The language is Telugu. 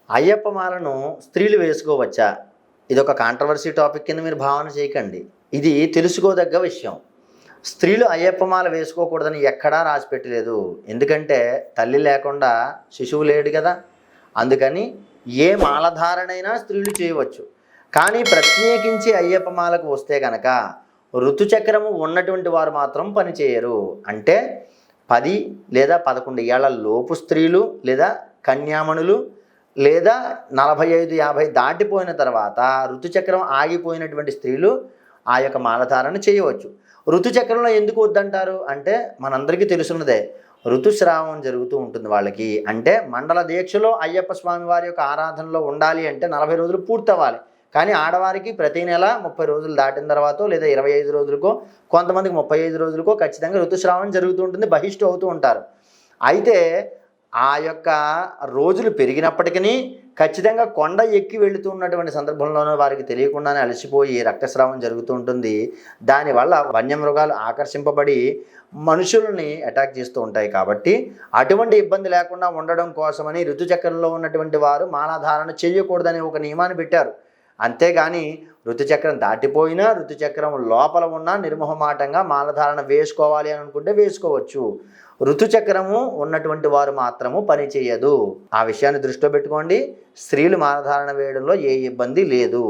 అయ్యప్ప మాలను స్త్రీలు వేసుకోవచ్చా? ఇదొక కాంట్రవర్సీ టాపిక్ కింద మీరు భావన చేయకండి. ఇది తెలుసుకోదగ్గ విషయం. స్త్రీలు అయ్యప్ప మాల వేసుకోకూడదని ఎక్కడా రాసిపెట్టలేదు. ఎందుకంటే తల్లి లేకుండా శిశువు లేడు కదా. అందుకని ఏ మాలధారణైనా స్త్రీలు చేయవచ్చు. కానీ ప్రత్యేకించి అయ్యప్ప మాలకు వస్తే కనుక ఋతుచక్రము ఉన్నటువంటి వారు మాత్రం పనిచేయరు. అంటే 10 లేదా 11 ఏళ్ల లోపు స్త్రీలు లేదా కన్యామణులు లేదా 45-50 దాటిపోయిన తర్వాత ఋతుచక్రం ఆగిపోయినటువంటి స్త్రీలు ఆ యొక్క మాలధారణ చేయవచ్చు. ఋతుచక్రంలో ఎందుకు వద్దంటారు అంటే మనందరికీ తెలుసున్నదే, ఋతుస్రావం జరుగుతూ ఉంటుంది వాళ్ళకి. అంటే మండల దీక్షలో అయ్యప్ప స్వామి వారి యొక్క ఆరాధనలో ఉండాలి అంటే 40 రోజులు పూర్తవ్వాలి. కానీ ఆడవారికి ప్రతి నెల 30 రోజులు దాటిన తర్వాత లేదా 25 రోజులకో, కొంతమందికి 35 రోజులకో ఖచ్చితంగా ఋతుస్రావం జరుగుతూ ఉంటుంది, బహిష్టు అవుతూ ఉంటారు. అయితే ఆ యొక్క రోజులు పెరిగినప్పటికీ ఖచ్చితంగా కొండ ఎక్కి వెళుతున్నటువంటి సందర్భంలోనూ వారికి తెలియకుండానే అలసిపోయి రక్తస్రావం జరుగుతూ ఉంటుంది. దానివల్ల వన్యమృగాలు ఆకర్షింపబడి మనుషుల్ని అటాక్ చేస్తూ ఉంటాయి. కాబట్టి అటువంటి ఇబ్బంది లేకుండా ఉండడం కోసమని ఋతుచక్రంలో ఉన్నటువంటి వారు మాలాధారణ చేయకూడదని ఒక నియమాన్ని పెట్టారు. అంతేగాని ఋతుచక్రం దాటిపోయినా ఋతుచక్రం లోపల ఉన్న నిర్మోహమాటంగా మాలధారణ వేసుకోవాలి అని అనుకుంటే వేసుకోవచ్చు. ఋతుచక్రము ఉన్నటువంటి వారు మాత్రము పని చేయదు. ఆ విషయాన్ని దృష్టిలో పెట్టుకోండి. స్త్రీలు మాలధారణ వేయడంలో ఏ ఇబ్బంది లేదు.